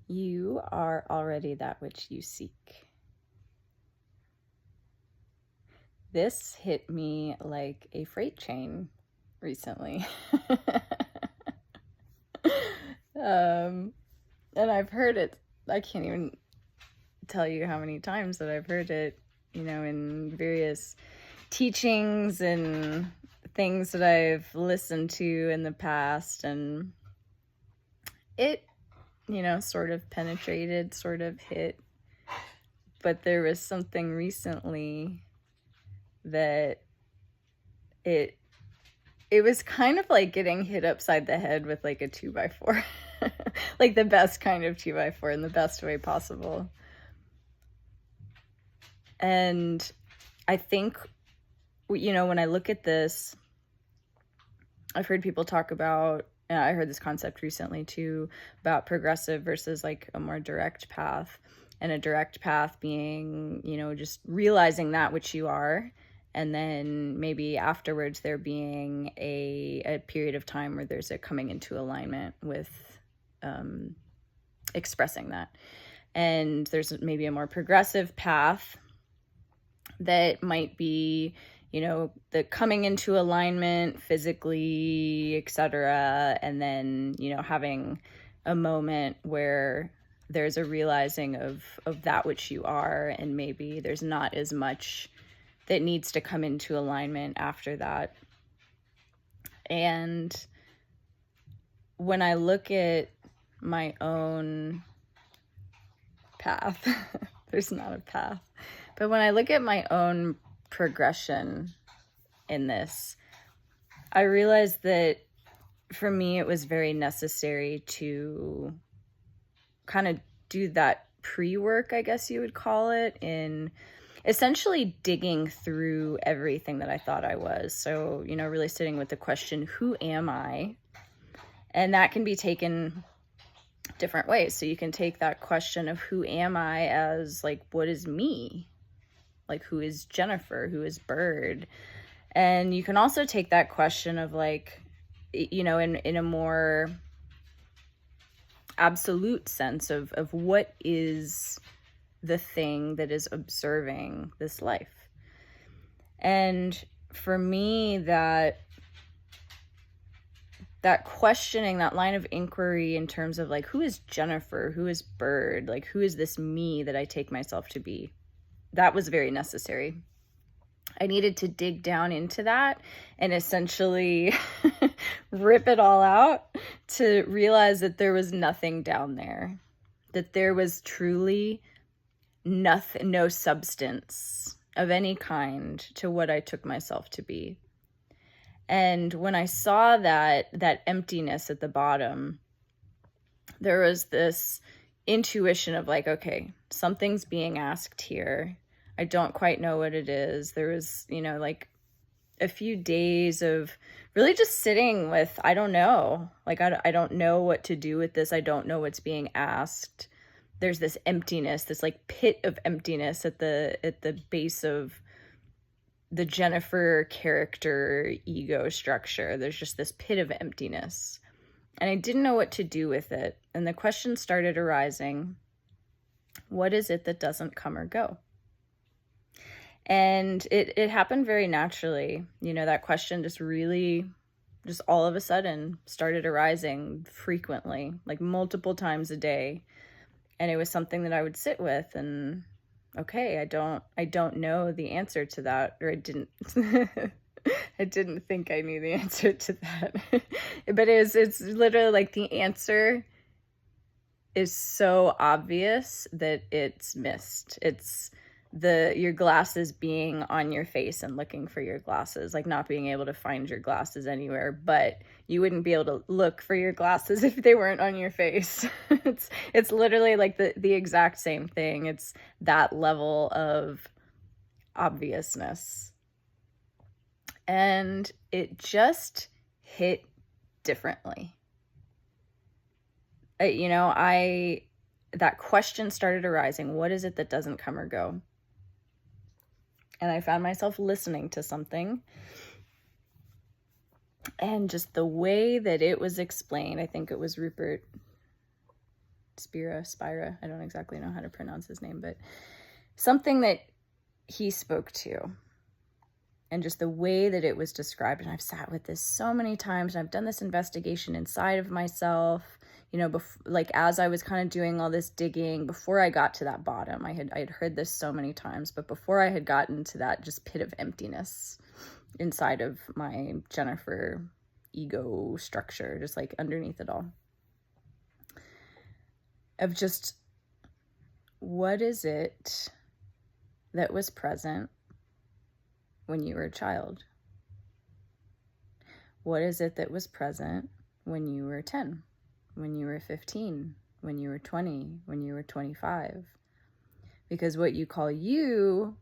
You are already that which you seek. This hit me like a freight train recently. And I've heard it, I can't even tell you how many times that I've heard it, in various teachings and things that I've listened to in the past. And it, sort of penetrated, sort of hit. But there was something recently that it was kind of like getting hit upside the head with like a 2x4. Like the best kind of 2x4 in the best way possible. And I think, when I look at this, I've heard people talk about, I heard this concept recently too, about progressive versus like a more direct path. And a direct path being, just realizing that which you are. And then maybe afterwards there being a period of time where there's a coming into alignment with expressing that. And there's maybe a more progressive path that might be, the coming into alignment physically, etc. And then, having a moment where there's a realizing of that which you are, and maybe there's not as much that needs to come into alignment after that. And when I look at my own path, there's not a path, but when I look at my own progression in this, I realized that for me it was very necessary to kind of do that pre-work, I guess you would call it, in essentially digging through everything that I thought I was. So, really sitting with the question, who am I? And that can be taken different ways. So you can take that question of who am I as like, what is me? Like, who is Jennifer? Who is Bird? And you can also take that question of like, in a more absolute sense of what is the thing that is observing this life. And for me, that questioning, that line of inquiry in terms of like, who is Jennifer? Who is Bird? Like, who is this me that I take myself to be? That was very necessary. I needed to dig down into that and essentially rip it all out to realize that there was nothing down there, that there was truly nothing, no substance of any kind to what I took myself to be. And when I saw that emptiness at the bottom, there was this intuition of like, okay, something's being asked here. I don't quite know what it is. There was, like a few days of really just sitting with, I don't know. Like, I don't know what to do with this. I don't know what's being asked. There's this emptiness, this like pit of emptiness at the base of the Jennifer character ego structure. There's just this pit of emptiness. And I didn't know what to do with it. And the question started arising, what is it that doesn't come or go? And it happened very naturally. That question just really, just all of a sudden started arising frequently, like multiple times a day. And it was something that I would sit with and, okay, I don't know the answer to that, or I didn't I didn't think I knew the answer to that. But it's literally like the answer is so obvious that it's missed. It's your glasses being on your face and looking for your glasses, like not being able to find your glasses anywhere, but you wouldn't be able to look for your glasses if they weren't on your face. It's literally like the exact same thing. It's that level of obviousness. And it just hit differently. That question started arising. What is it that doesn't come or go? And I found myself listening to something. And just the way that it was explained, I think it was Rupert Spira, I don't exactly know how to pronounce his name, but something that he spoke to, and just the way that it was described. And I've sat with this so many times, and I've done this investigation inside of myself, you know, like as I was kind of doing all this digging before I got to that bottom. I had heard this so many times, but before I had gotten to that just pit of emptiness inside of my Jennifer ego structure, just like underneath it all, of just, what is it that was present when you were a child? What is it that was present when you were 10, when you were 15, when you were 20, when you were 25? Because what you call you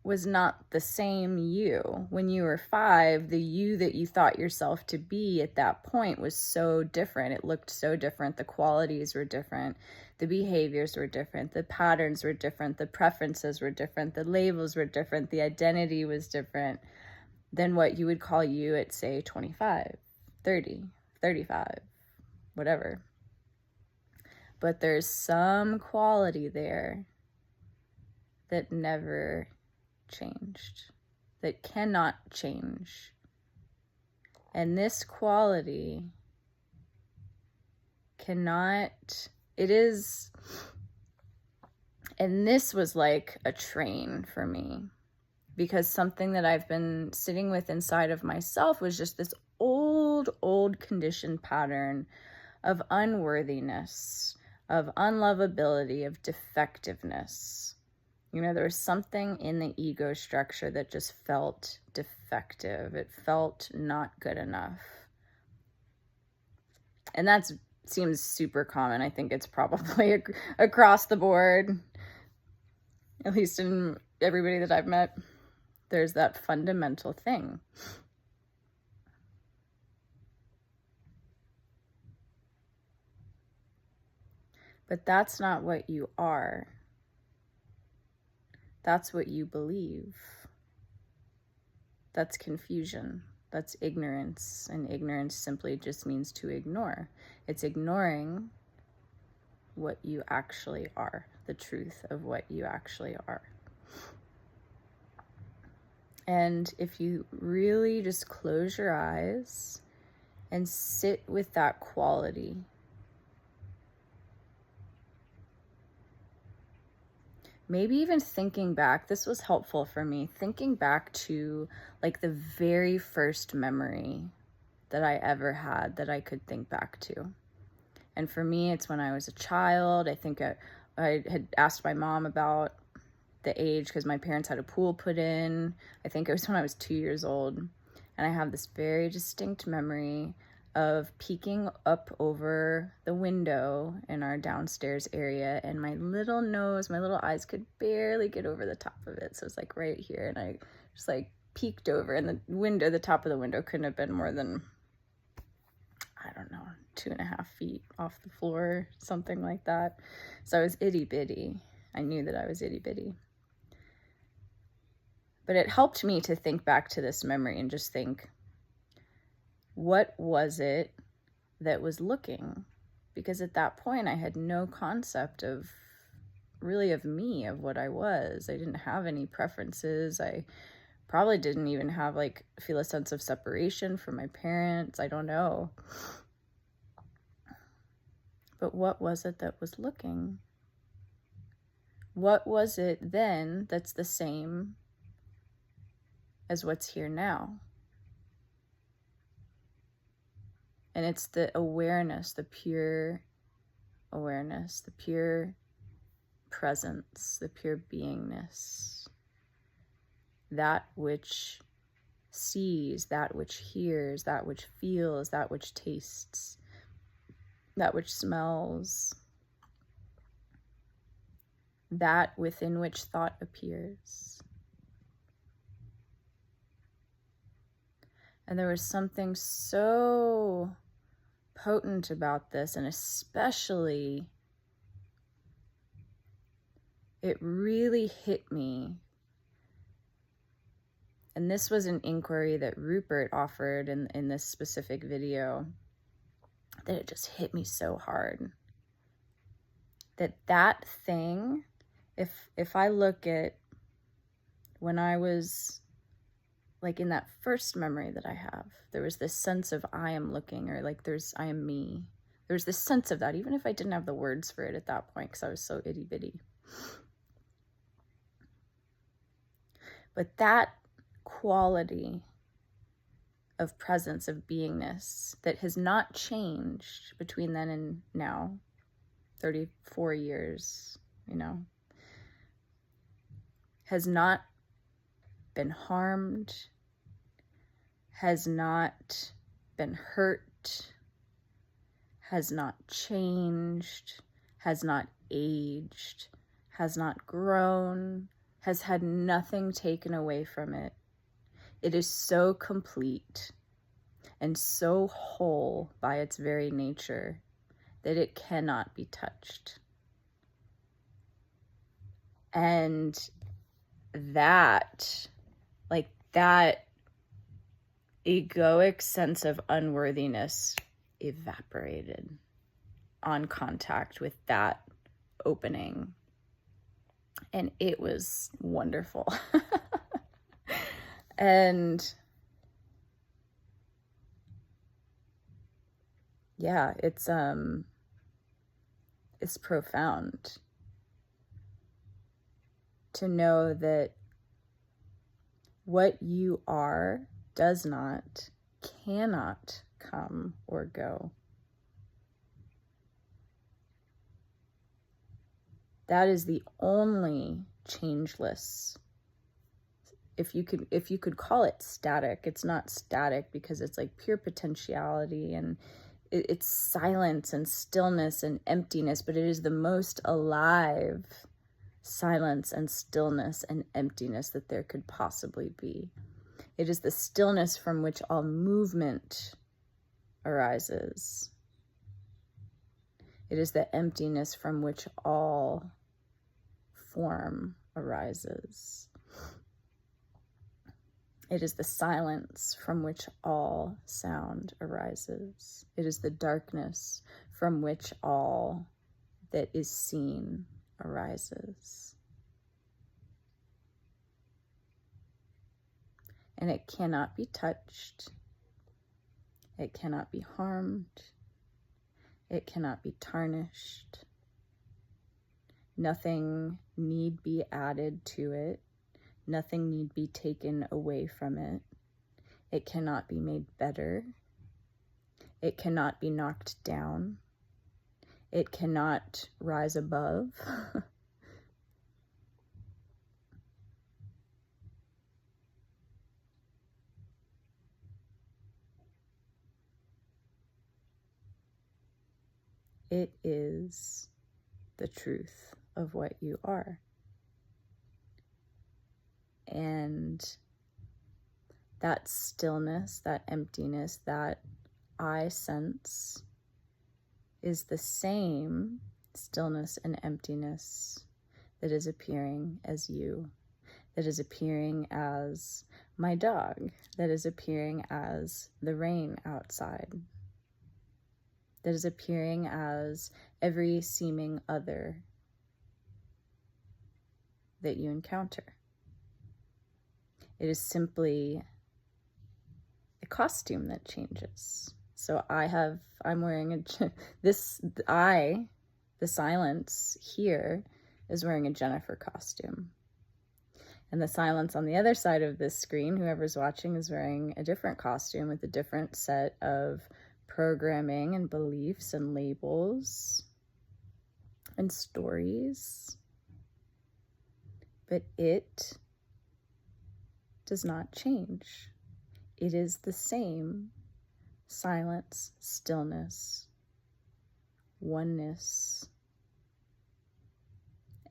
was not the same you. When you were 5, the you that you thought yourself to be at that point was so different. It looked so different. The qualities were different. The behaviors were different. The patterns were different. The preferences were different. The labels were different. The identity was different than what you would call you at, say, 25, 30, 35, whatever. But there's some quality there that never changed, that cannot change. And this quality cannot, it is, and this was like a train for me, because something that I've been sitting with inside of myself was just this old conditioned pattern of unworthiness, of unlovability, of defectiveness. You know, there was something in the ego structure that just felt defective. It felt not good enough. And that seems super common. I think it's probably across the board, at least in everybody that I've met. There's that fundamental thing. But that's not what you are. That's what you believe. That's confusion. That's ignorance. And ignorance simply just means to ignore. It's ignoring what you actually are, the truth of what you actually are. And if you really just close your eyes and sit with that quality, maybe even thinking back, this was helpful for me, thinking back to like the very first memory that I ever had that I could think back to. And for me, it's when I was a child. I think I had asked my mom about the age because my parents had a pool put in. I think it was when I was 2 years old. And I have this very distinct memory of peeking up over the window in our downstairs area, and my little nose, my little eyes could barely get over the top of it. So it's like right here, and I just like peeked over, and the top of the window couldn't have been more than, I don't know, 2.5 feet off the floor, something like that. So I was itty bitty. I knew that I was itty bitty. But it helped me to think back to this memory and just think, what was it that was looking? Because at that point, I had no concept of me, of what I was. I didn't have any preferences. I probably didn't even have feel a sense of separation from my parents. I don't know. But what was it that was looking? What was it then that's the same as what's here now? And it's the awareness, the pure awareness, the pure presence, the pure beingness. That which sees, that which hears, that which feels, that which tastes, that which smells, that within which thought appears. And there was something so potent about this, and especially it really hit me. And this was an inquiry that Rupert offered in this specific video. that it just hit me so hard. That thing, if I look at when I was like in that first memory that I have, there was this sense of I am looking, or like I am me. There's this sense of that, even if I didn't have the words for it at that point because I was so itty bitty. But that quality of presence, of beingness, that has not changed between then and now, 34 years, has not been harmed, has not been hurt, has not changed, has not aged, has not grown, has had nothing taken away from it. It is so complete and so whole by its very nature that it cannot be touched. And that egoic sense of unworthiness evaporated on contact with that opening. And it was wonderful. And yeah, it's profound to know that what you are does not, cannot come or go. That is the only changeless. If you could call it static, it's not static because it's like pure potentiality, and it's silence and stillness and emptiness, but it is the most alive silence and stillness and emptiness that there could possibly be. It is the stillness from which all movement arises. It is the emptiness from which all form arises. It is the silence from which all sound arises. It is the darkness from which all that is seen arises. And it cannot be touched. It cannot be harmed. It cannot be tarnished. Nothing need be added to it. Nothing need be taken away from it. It cannot be made better. It cannot be knocked down. It cannot rise above. It is the truth of what you are. And that stillness, that emptiness, that I sense is the same stillness and emptiness that is appearing as you, that is appearing as my dog, that is appearing as the rain outside, that is appearing as every seeming other that you encounter. It is simply a costume that changes. So I'm wearing the silence here is wearing a Jennifer costume. And the silence on the other side of this screen, whoever's watching, is wearing a different costume with a different set of programming and beliefs and labels and stories. But it does not change. It is the same silence, stillness, oneness,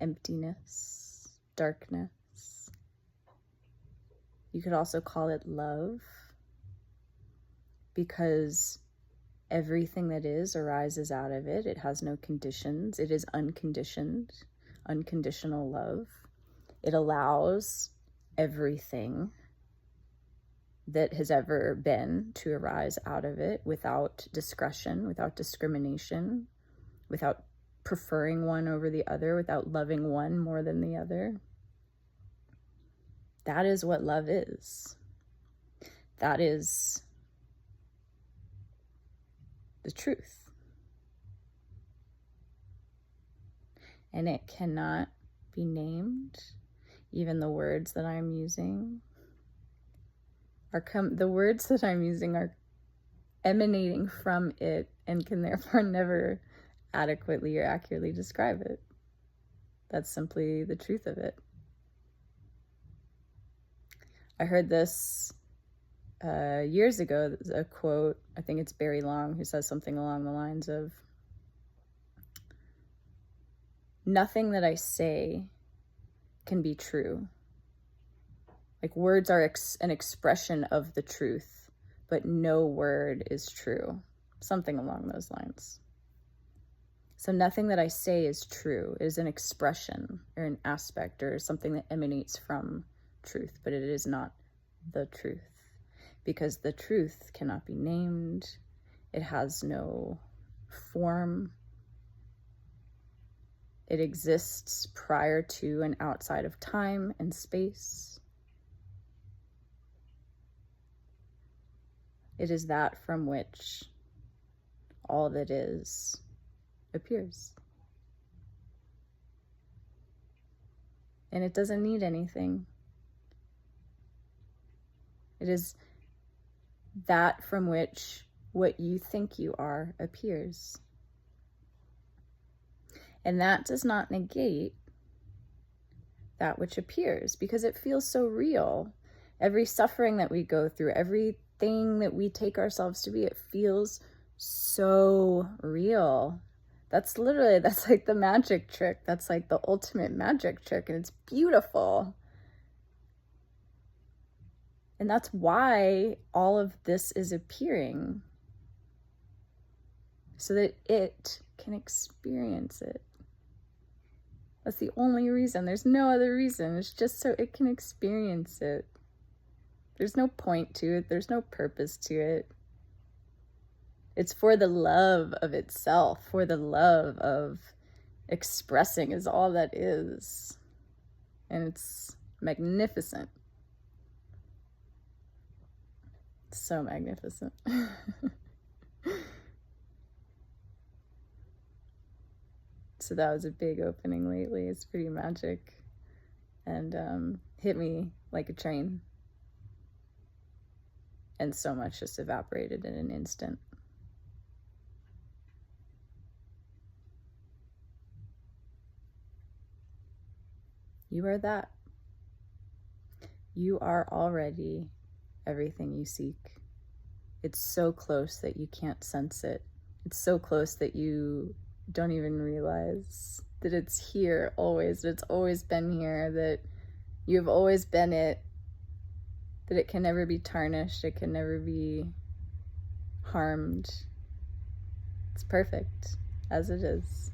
emptiness, darkness. You could also call it love, because everything that is arises out of it. It has no conditions. It is unconditioned, unconditional love. It allows everything that has ever been to arise out of it without discretion, without discrimination, without preferring one over the other, without loving one more than the other. That is what love is. That is the truth. And it cannot be named. Even the words that I'm using are emanating from it and can therefore never adequately or accurately describe it. That's simply the truth of it. I heard this years ago, a quote, I think it's Barry Long, who says something along the lines of, nothing that I say can be true. Like, words are an expression of the truth, but no word is true. Something along those lines. So nothing that I say is true. It is an expression or an aspect or something that emanates from truth, but it is not the truth, because the truth cannot be named. It has no form. It exists prior to and outside of time and space. It is that from which all that is appears. And it doesn't need anything. It is that from which what you think you are appears. And that does not negate that which appears, because it feels so real. Every suffering that we go through, everything that we take ourselves to be, it feels so real. That's like the magic trick. That's like the ultimate magic trick, and it's beautiful. And that's why all of this is appearing, so that it can experience it. That's the only reason. There's no other reason. It's just so it can experience it. There's no point to it. There's no purpose to it. It's for the love of itself, for the love of expressing is all that is. And it's magnificent. So magnificent. So that was a big opening lately. It's pretty magic, and hit me like a train. And so much just evaporated in an instant. You are that. You are already everything you seek. It's so close that you can't sense it. It's so close that you don't even realize that it's here always, that it's always been here, that you've always been it, that it can never be tarnished, it can never be harmed. It's perfect as it is.